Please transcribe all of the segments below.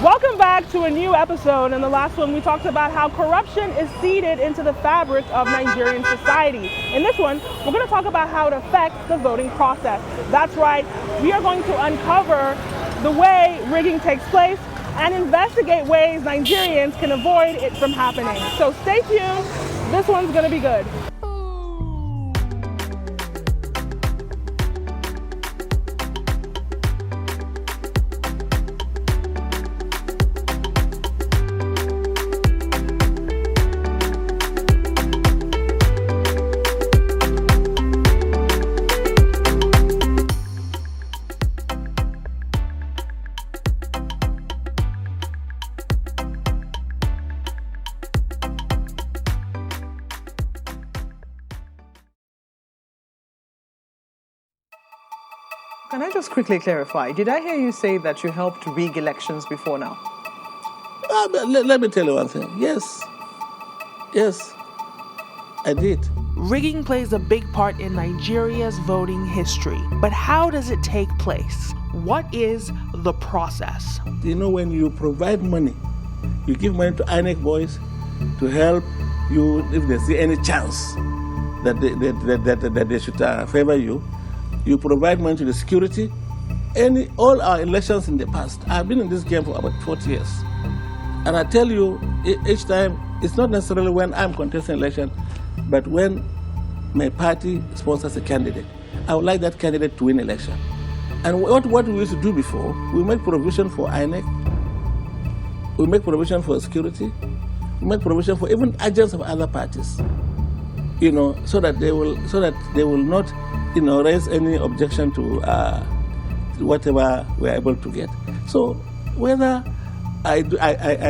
Welcome back to a new episode. In the last one, we talked about how corruption is seeded into the fabric of Nigerian society. In this one, we're going to talk about how it affects the voting process. That's right, we are going to uncover the way rigging takes place and investigate ways Nigerians can avoid it from happening. So stay tuned, this one's going to be good. Can I just quickly clarify? Did I hear you say that you helped rig elections before now? Let me tell you one thing. Yes, I did. Rigging plays a big part in Nigeria's voting history. But how does it take place? What is the process? You know, when you provide money, you give money to INEC boys to help you if they see any chance that they should favor you. You provide money to the security. All our elections in the past, I've been in this game for about 40 years. And I tell you, each time, it's not necessarily when I'm contesting election, but when my party sponsors a candidate. I would like that candidate to win election. And what we used to do before, we make provision for INEC, we make provision for security, we make provision for even agents of other parties, you know, so that they will not, you know, raise any objection to whatever we're able to get. So whether I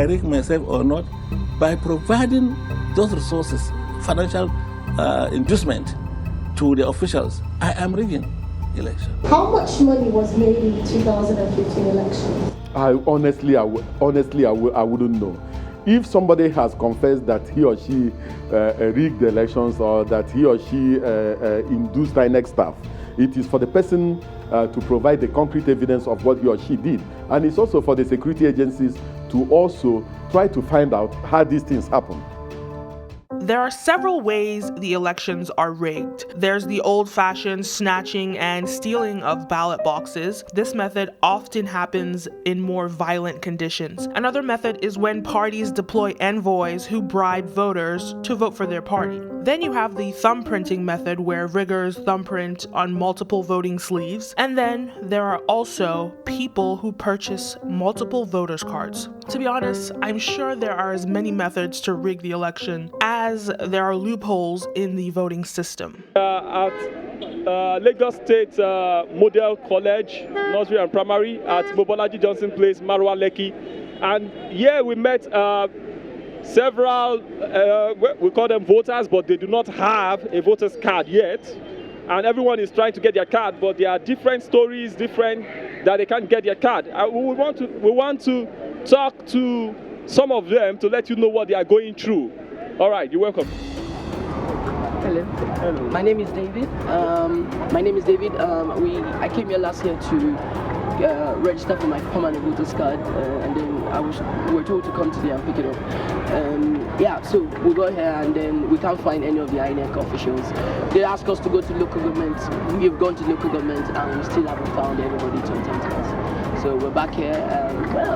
rig myself or not, by providing those resources, financial inducement to the officials, I am rigging election. How much money was made in 2015 election? I honestly wouldn't know. If somebody has confessed that he or she rigged the elections or that he or she induced INEC staff, it is for the person to provide the concrete evidence of what he or she did. And it's also for the security agencies to also try to find out how these things happen. There are several ways the elections are rigged. There's the old-fashioned snatching and stealing of ballot boxes. This method often happens in more violent conditions. Another method is when parties deploy envoys who bribe voters to vote for their party. Then you have the thumbprinting method where riggers thumbprint on multiple voting sleeves. And then there are also people who purchase multiple voters' cards. To be honest, I'm sure there are as many methods to rig the election as there are loopholes in the voting system. At Lagos State Model College, Nursery and Primary, at Mobolaji Johnson Place, Marwa Lekki. And here we met several, we call them voters, but they do not have a voter's card yet. And everyone is trying to get their card, but there are different stories, that they can't get their card. We want to talk to some of them to let you know what they are going through. All right, you're welcome. Hello. Hello. My name is David. I came here last year to register for my permanent voter's card, and then we were told to come today and pick it up. So we got here and then we can't find any of the INEC officials. They asked us to go to local government. We've gone to local government and we still haven't found anybody to attend to us. So we're back here,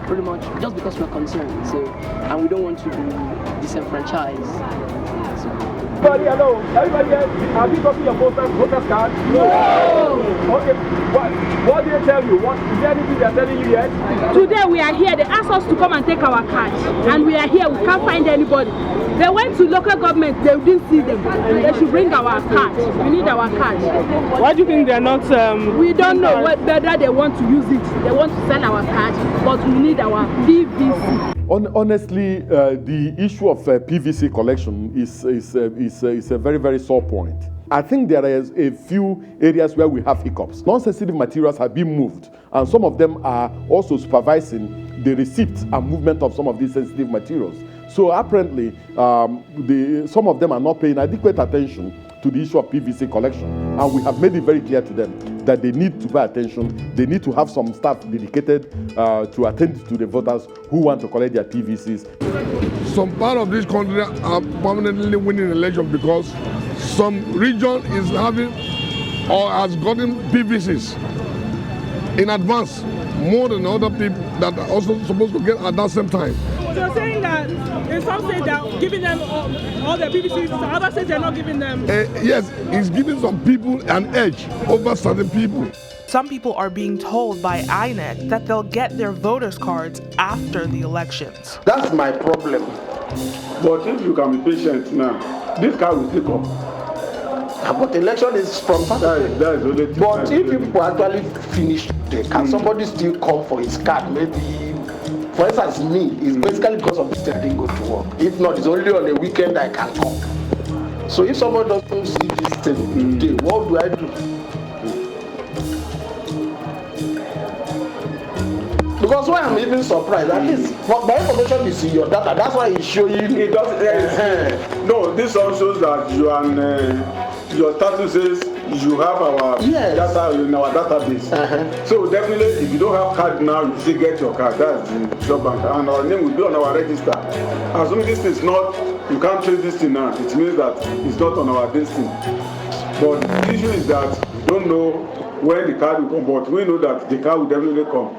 pretty much just because we're concerned. And we don't want to be disenfranchised. Everybody, hello. Everybody here, have you gotten your voter's card? No. Okay. What did they tell you? Is there anything they are telling you yet? Today we are here. They asked us to come and take our card. And we are here. We can't find anybody. They went to local government. They didn't see them. They should bring our card. We need our card. Why do you think they're not... we don't know whether they want to use it. They want to sell our card. But we need our PVC. Honestly, the issue of PVC collection is a very, very sore point. I think there is a few areas where we have hiccups. Non-sensitive materials have been moved, and some of them are also supervising the receipt and movement of some of these sensitive materials. So apparently, some of them are not paying adequate attention to the issue of PVC collection, and we have made it very clear to them that they need to pay attention. They need to have some staff dedicated to attend to the voters who want to collect their PVCs. Some part of this country are permanently winning election because some region is having or has gotten PVCs in advance more than other people that are also supposed to get at that same time. So you're saying that in some states they're giving them all their PVCs, so other states they're not giving them? Yes, it's giving some people an edge over certain people. Some people are being told by INEC that they'll get their voters' cards after the elections. That's my problem. But if you can be patient now, this card will still come. But election is from Saturday. That is only but if people actually finish, can somebody still come for his card? Maybe, for instance, me, it's basically because of this thing I didn't go to work. If not, it's only on the weekend I can come. So if somebody doesn't see this thing today, what do I do? Because why I'm even surprised, at least my information is in your data. That's why it's showing. It doesn't. No, this also shows that you and your status says you have our data in our database. So definitely, if you don't have card now, you still get your card. That's the shop bank, and our name will be on our register. As soon as this is not, you can't trace this thing now. It means that it's not on our listing. But the issue is that we don't know when the card will come. But we know that the card will definitely come.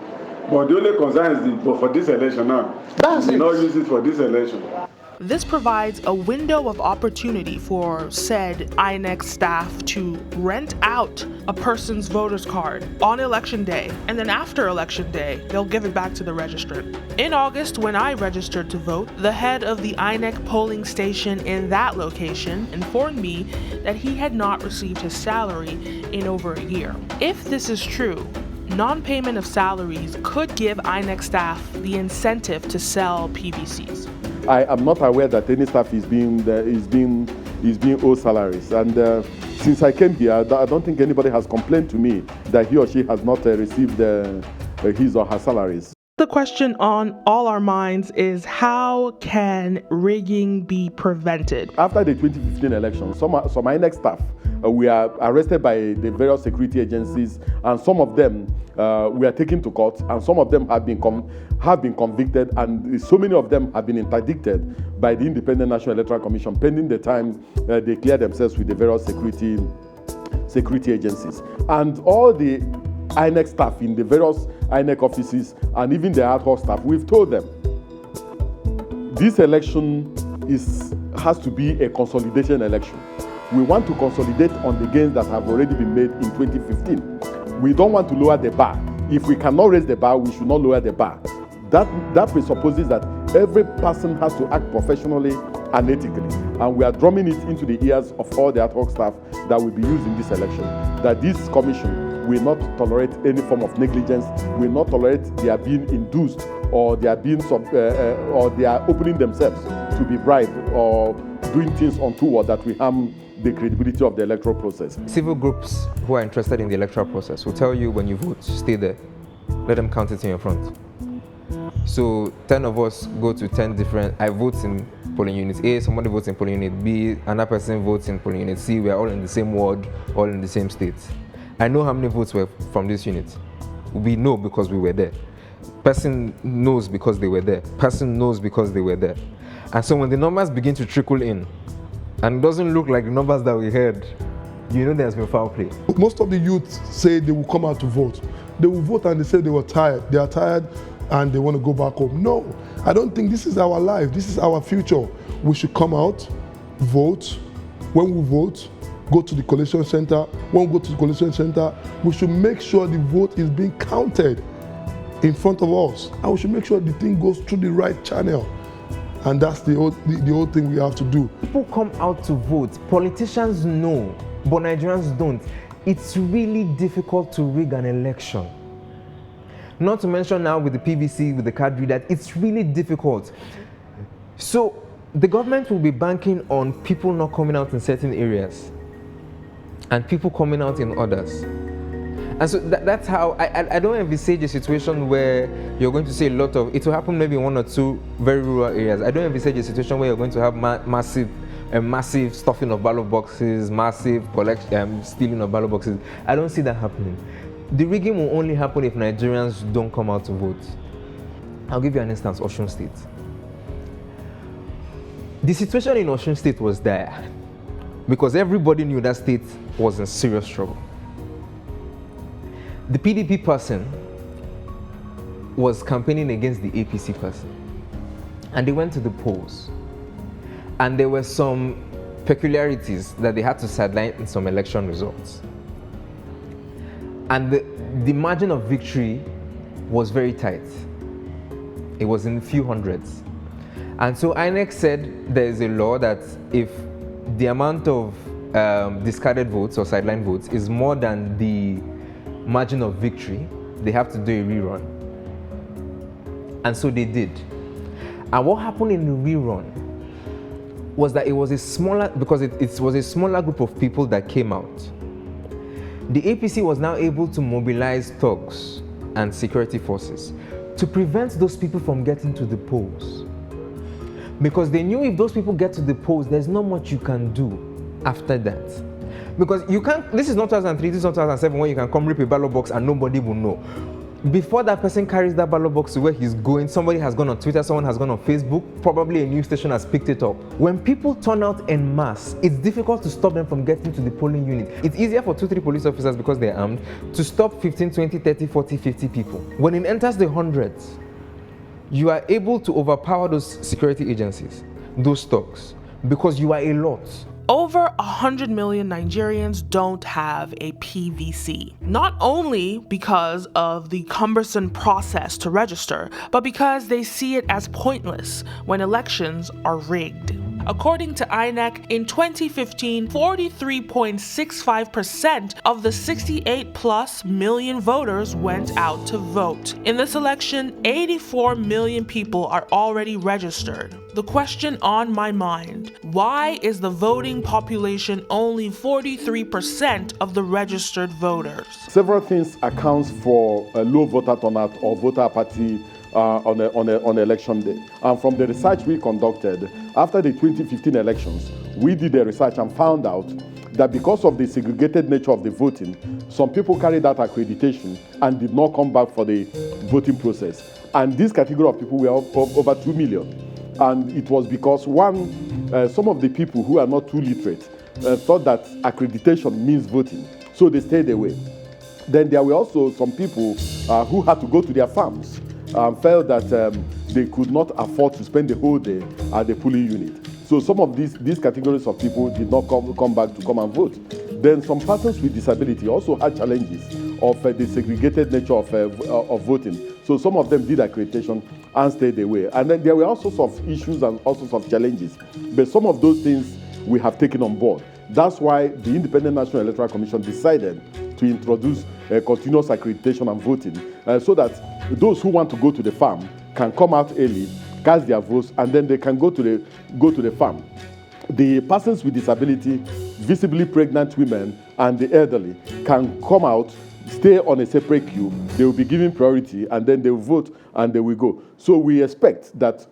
But the only concern is for this election now. That's it. Not use it for this election. This provides a window of opportunity for said INEC staff to rent out a person's voter's card on election day, and then after election day, they'll give it back to the registrant. In August, when I registered to vote, the head of the INEC polling station in that location informed me that he had not received his salary in over a year. If this is true, non-payment of salaries could give INEC staff the incentive to sell PVCs. I am not aware that any staff is being owed salaries, and since I came here, I don't think anybody has complained to me that he or she has not received his or her salaries. The question on all our minds is, how can rigging be prevented? After the 2015 election, some INEC staff were arrested by the various security agencies, and some of them were taken to court, and some of them have been convicted, and so many of them have been interdicted by the Independent National Electoral Commission pending the time they clear themselves with the various security agencies. And all the INEC staff in the various INEC offices and even the ad hoc staff, we've told them this election has to be a consolidation election. We want to consolidate on the gains that have already been made in 2015. We don't want to lower the bar. If we cannot raise the bar, we should not lower the bar. That presupposes that every person has to act professionally and ethically. And we are drumming it into the ears of all the ad hoc staff that will be used in this election, that this commission will not tolerate any form of negligence, will not tolerate their being induced, or they are opening themselves to be bribed or doing things untoward that will harm the credibility of the electoral process. Civil groups who are interested in the electoral process will tell you when you vote, stay there. Let them count it in your front. So 10 of us go to 10 different, I vote in polling unit A, somebody votes in polling unit B, another person votes in polling unit C, we are all in the same ward, all in the same state. I know how many votes were from this unit. We know because we were there. Person knows because they were there. Person knows because they were there. And so when the numbers begin to trickle in, and it doesn't look like the numbers that we heard, you know there's been foul play. Most of the youth say they will come out to vote. They will vote and they say they were tired. They are tired and they want to go back home. No, I don't think this is our life. This is our future. We should come out, vote. When we vote, go to the collation center. When we go to the collation center, we should make sure the vote is being counted in front of us. And we should make sure the thing goes through the right channel. And that's the whole thing we have to do. People come out to vote. Politicians know, but Nigerians don't. It's really difficult to rig an election. Not to mention now with the PVC, with the card reader, it's really difficult. So the government will be banking on people not coming out in certain areas and people coming out in others. And so that's how, I don't envisage a situation where you're going to see a lot of, it will happen maybe in one or two very rural areas. I don't envisage a situation where you're going to have massive a massive stuffing of ballot boxes, massive stealing of ballot boxes. I don't see that happening. The rigging will only happen if Nigerians don't come out to vote. I'll give you an instance, Osun State. The situation in Osun State was dire because everybody knew that state was in serious trouble. The PDP person was campaigning against the APC person, and they went to the polls, and there were some peculiarities that they had to sideline in some election results. And the margin of victory was very tight. It was in a few hundreds. And so INEC said there is a law that if the amount of discarded votes or sideline votes is more than the margin of victory, they have to do a rerun. And so they did. And what happened in the rerun was that it was a smaller, because it was a smaller group of people that came out. The APC was now able to mobilize thugs and security forces to prevent those people from getting to the polls. Because they knew if those people get to the polls, there's not much you can do after that. Because you can't, this is not 2003, this is not 2007, when you can come rip a ballot box and nobody will know. Before that person carries that ballot box to where he's going, somebody has gone on Twitter, someone has gone on Facebook, probably a news station has picked it up. When people turn out en masse, it's difficult to stop them from getting to the polling unit. It's easier for 2-3 police officers, because they're armed, to stop 15, 20, 30, 40, 50 people. When it enters the hundreds, you are able to overpower those security agencies, those thugs, because you are a lot. Over 100 million Nigerians don't have a PVC. Not only because of the cumbersome process to register, but because they see it as pointless when elections are rigged. According to INEC, in 2015, 43.65% of the 68+ million voters went out to vote. In this election, 84 million people are already registered. The question on my mind: why is the voting population only 43% of the registered voters? Several things accounts for a low voter turnout or voter apathy on election day. And from the research we conducted after the 2015 elections, we did the research and found out that because of the segregated nature of the voting, some people carried out accreditation and did not come back for the voting process. And this category of people were over 2 million. And it was because some of the people who are not too literate thought that accreditation means voting, so they stayed away. Then there were also some people who had to go to their farms and felt that they could not afford to spend the whole day at the polling unit. So some of these categories of people did not come back to come and vote. Then some persons with disability also had challenges of the segregated nature of voting. So some of them did accreditation and stayed away. And then there were all sorts of issues and all sorts of challenges. But some of those things we have taken on board. That's why the Independent National Electoral Commission decided to introduce continuous accreditation and voting so that those who want to go to the farm can come out early, cast their votes, and then they can go to the farm. The persons with disability, visibly pregnant women, and the elderly can come out, stay on a separate queue. They will be given priority, and then they will vote and they will go. So we expect that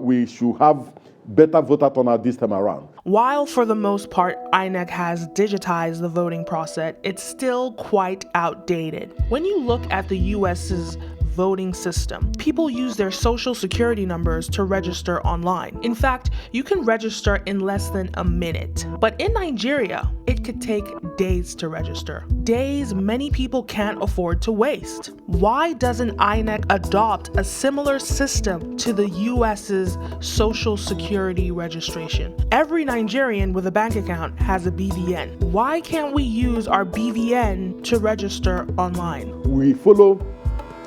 we should have better voter turnout this time around. While for the most part INEC has digitized the voting process, it's still quite outdated. When you look at the US's voting system, people use their social security numbers to register online. In fact, you can register in less than a minute. But in Nigeria, it could take days to register. Days many people can't afford to waste. Why doesn't INEC adopt a similar system to the US's social security registration? Every Nigerian with a bank account has a BVN. Why can't we use our BVN to register online? We follow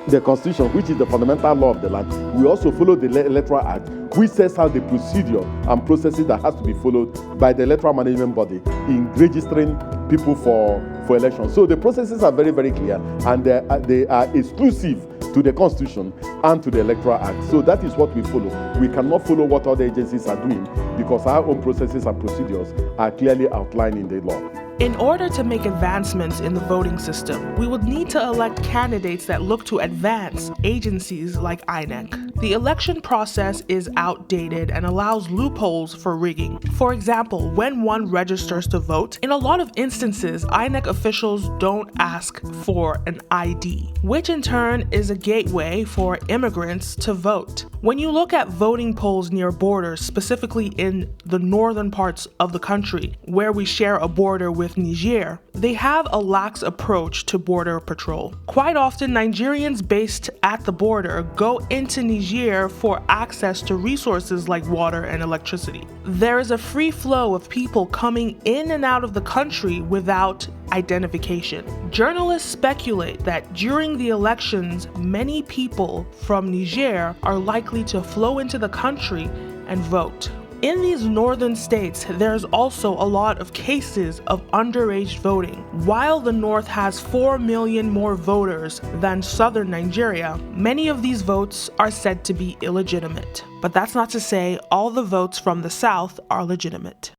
the Constitution, which is the fundamental law of the land. We also follow the Electoral Act, which sets out the procedure and processes that has to be followed by the electoral management body in registering people for elections. So the processes are very, very clear, and they are exclusive to the Constitution and to the Electoral Act. So that is what we follow. We cannot follow what other agencies are doing because our own processes and procedures are clearly outlined in the law. In order to make advancements in the voting system, we would need to elect candidates that look to advance agencies like INEC. The election process is outdated and allows loopholes for rigging. For example, when one registers to vote, in a lot of instances, INEC officials don't ask for an ID, which in turn is a gateway for immigrants to vote. When you look at voting polls near borders, specifically in the northern parts of the country, where we share a border with Niger, they have a lax approach to border patrol. Quite often, Nigerians based at the border go into Niger for access to resources like water and electricity. There is a free flow of people coming in and out of the country without identification. Journalists speculate that during the elections, many people from Niger are likely to flow into the country and vote. In these northern states, there's also a lot of cases of underage voting. While the north has 4 million more voters than southern Nigeria, many of these votes are said to be illegitimate. But that's not to say all the votes from the south are legitimate.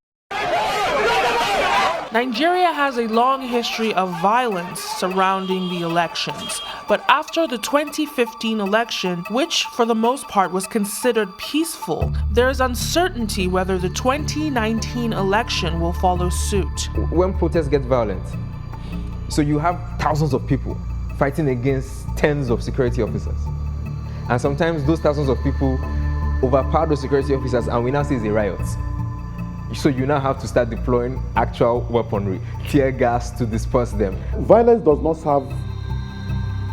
Nigeria has a long history of violence surrounding the elections, but after the 2015 election, which for the most part was considered peaceful, there is uncertainty whether the 2019 election will follow suit. When protests get violent, so you have thousands of people fighting against tens of security officers. And sometimes those thousands of people overpower those security officers and we now see it's a riot. So you now have to start deploying actual weaponry, tear gas to disperse them. Violence does not serve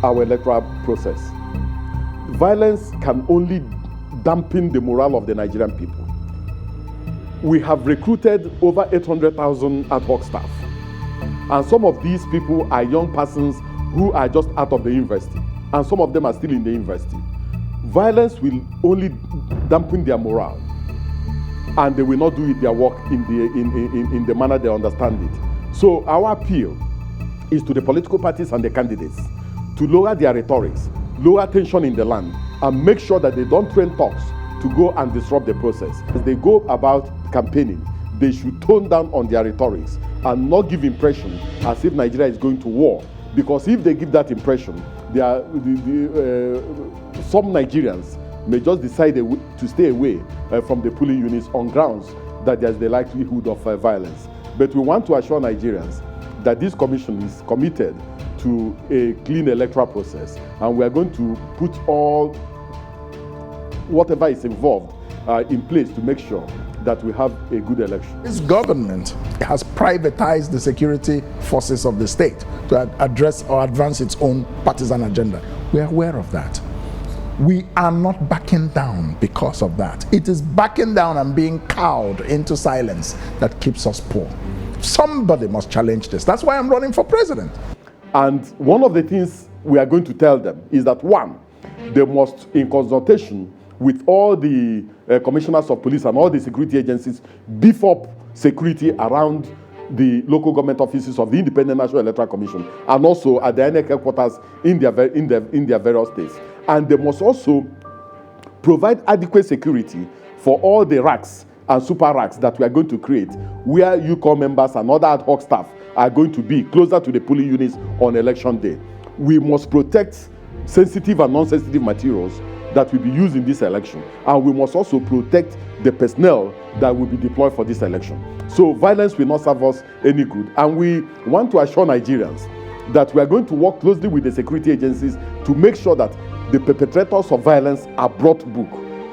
our electoral process. Violence can only dampen the morale of the Nigerian people. We have recruited over 800,000 ad hoc staff. And some of these people are young persons who are just out of the university. And some of them are still in the university. Violence will only dampen their morale. And they will not do their work in the manner they understand it. So our appeal is to the political parties and the candidates to lower their rhetorics, lower tension in the land, and make sure that they don't train talks to go and disrupt the process. As they go about campaigning, they should tone down on their rhetorics and not give impression as if Nigeria is going to war. Because if they give that impression, some Nigerians may just decide to stay away from the polling units on grounds that there's the likelihood of violence. But we want to assure Nigerians that this commission is committed to a clean electoral process, and we are going to put all whatever is involved in place to make sure that we have a good election. This government has privatized the security forces of the state to address or advance its own partisan agenda. We are aware of that. We are not backing down because of that. It is backing down and being cowed into silence that keeps us poor. Somebody must challenge this. That's why I'm running for president. And one of the things we are going to tell them is that, one, they must, in consultation with all the commissioners of police and all the security agencies, beef up security around the local government offices of the Independent National Electoral Commission and also at the INEC headquarters in their various states. And they must also provide adequate security for all the racks and super racks that we are going to create, where UCOM members and other ad hoc staff are going to be closer to the polling units on election day. We must protect sensitive and non-sensitive materials that will be used in this election, and we must also protect the personnel that will be deployed for this election. So violence will not serve us any good, and we want to assure Nigerians that we are going to work closely with the security agencies to make sure that the perpetrators of violence are brought to book,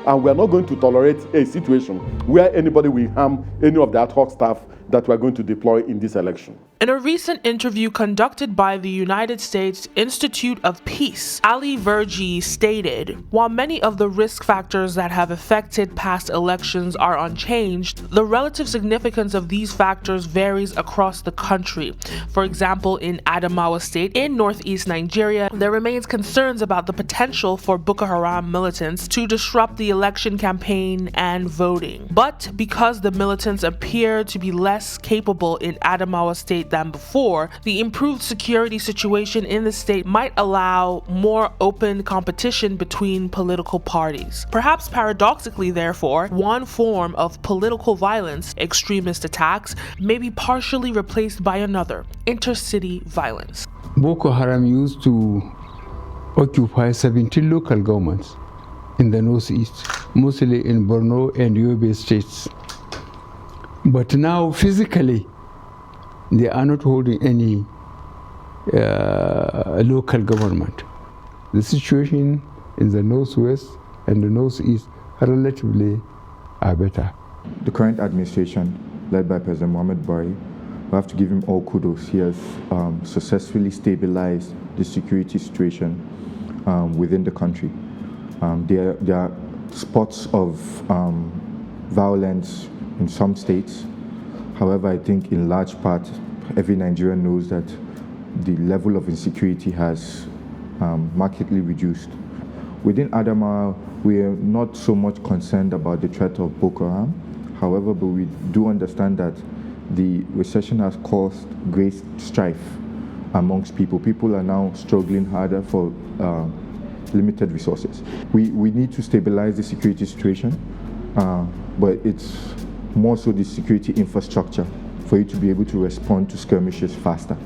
and we are not going to tolerate a situation where anybody will harm any of the ad hoc staff that we are going to deploy in this election. In a recent interview conducted by the United States Institute of Peace, OVG stated, while many of the risk factors that have affected past elections are unchanged, the relative significance of these factors varies across the country. For example, in Adamawa State in northeast Nigeria, there remains concerns about the potential for Boko Haram militants to disrupt the election campaign and voting. But because the militants appear to be less less capable in Adamawa State than before, the improved security situation in the state might allow more open competition between political parties. Perhaps paradoxically, therefore, one form of political violence, extremist attacks, may be partially replaced by another, intercity violence. Boko Haram used to occupy 17 local governments in the northeast, mostly in Borno and Yobe states. But now, physically, they are not holding any local government. The situation in the northwest and the northeast relatively are better. The current administration, led by President Muhammad Buhari, we have to give him all kudos. He has successfully stabilized the security situation within the country. There are spots of violence in some states. However, I think in large part, every Nigerian knows that the level of insecurity has markedly reduced. Within Adamawa, we are not so much concerned about the threat of Boko Haram. However, but we do understand that the recession has caused great strife amongst people. People are now struggling harder for limited resources. We need to stabilize the security situation, but it's more so the security infrastructure for you to be able to respond to skirmishes faster,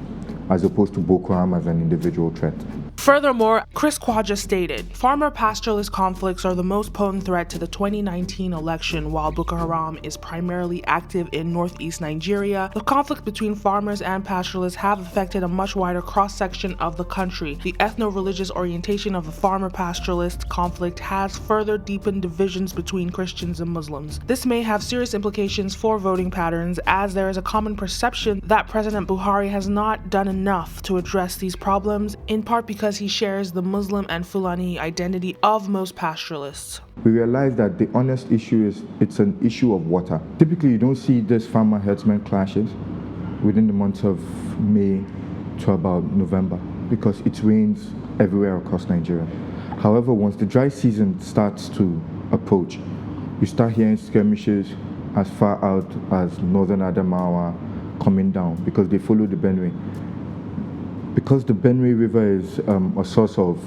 as opposed to Boko Haram as an individual threat. Furthermore, Chris Kwaja stated, farmer-pastoralist conflicts are the most potent threat to the 2019 election. While Boko Haram is primarily active in northeast Nigeria, the conflicts between farmers and pastoralists have affected a much wider cross-section of the country. The ethno-religious orientation of the farmer-pastoralist conflict has further deepened divisions between Christians and Muslims. This may have serious implications for voting patterns, as there is a common perception that President Buhari has not done enough to address these problems, in part because he shares the Muslim and Fulani identity of most pastoralists. We realize that the honest issue is it's an issue of water. Typically, you don't see this farmer-herdsman clashes within the months of May to about November because it rains everywhere across Nigeria. However, once the dry season starts to approach, you start hearing skirmishes as far out as northern Adamawa coming down because they follow the Benue. Because the Benue River is a source of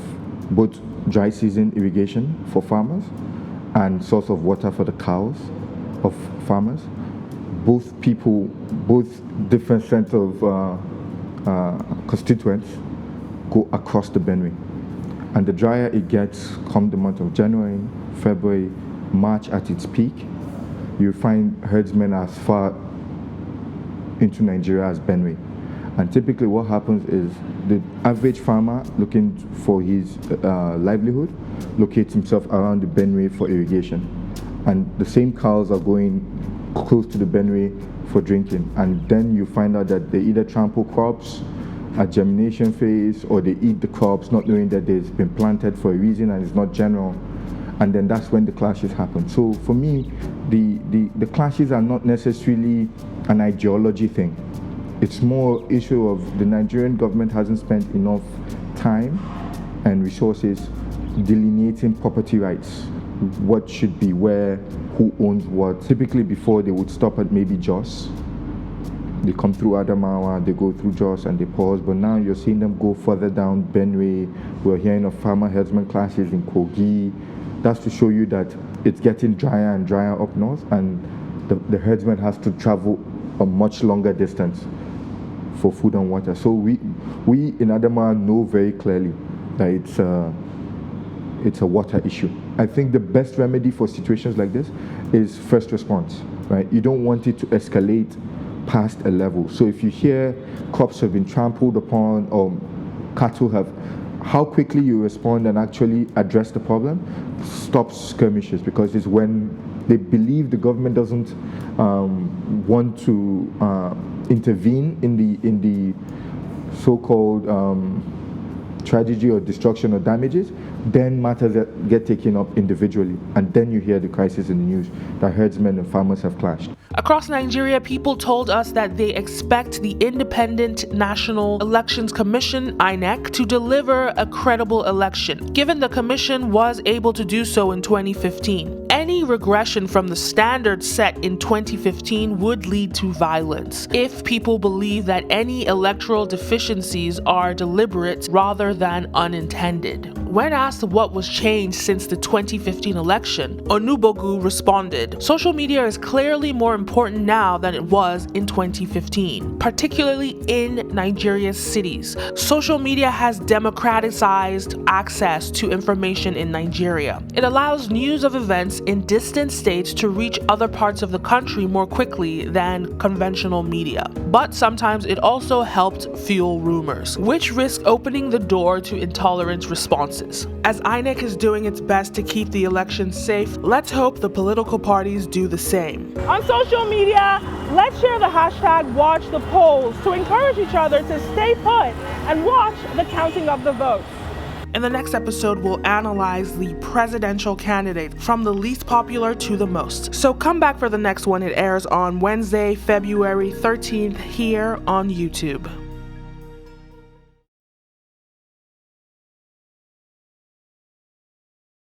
both dry season irrigation for farmers and source of water for the cows of farmers, both different sets of constituents go across the Benue. And the drier it gets come the month of January, February, March at its peak, you find herdsmen as far into Nigeria as Benue. And typically what happens is the average farmer looking for his livelihood locates himself around the Benue for irrigation. And the same cows are going close to the Benue for drinking. And then you find out that they either trample crops at germination phase or they eat the crops not knowing that they've been planted for a reason and it's not general. And then that's when the clashes happen. So for me, the clashes are not necessarily an ideology thing. It's more issue of the Nigerian government hasn't spent enough time and resources delineating property rights, what should be where, who owns what. Typically before they would stop at maybe Jos. They come through Adamawa, they go through Jos and they pause, but now you're seeing them go further down Benue. We're hearing of farmer-herdsman clashes in Kogi. That's to show you that it's getting drier and drier up north and the herdsman has to travel a much longer distance for food and water. So we in Adamawa know very clearly that it's a water issue. I think the best remedy for situations like this is first response, right? You don't want it to escalate past a level. So if you hear crops have been trampled upon or cattle have, how quickly you respond and actually address the problem stops skirmishes, because it's when they believe the government doesn't want to intervene in the so-called tragedy or destruction or damages, then matters that get taken up individually, and then you hear the crisis in the news that herdsmen and farmers have clashed. Across Nigeria, people told us that they expect the Independent National Elections Commission, INEC, to deliver a credible election, given the commission was able to do so in 2015. any regression from the standard set in 2015 would lead to violence if people believe that any electoral deficiencies are deliberate rather than unintended. When asked what was changed since the 2015 election, Onubogu responded, "Social media is clearly more important now than it was in 2015, particularly in Nigeria's cities. Social media has democratized access to information in Nigeria. It allows news of events in distant states to reach other parts of the country more quickly than conventional media. But sometimes it also helped fuel rumors, which risk opening the door to intolerant responses. As INEC is doing its best to keep the election safe, let's hope the political parties do the same." On social media, let's share the hashtag #WatchThePolls to encourage each other to stay put and watch the counting of the votes. In the next episode, we'll analyze the presidential candidates from the least popular to the most. So come back for the next one. It airs on Wednesday, February 13th here on YouTube.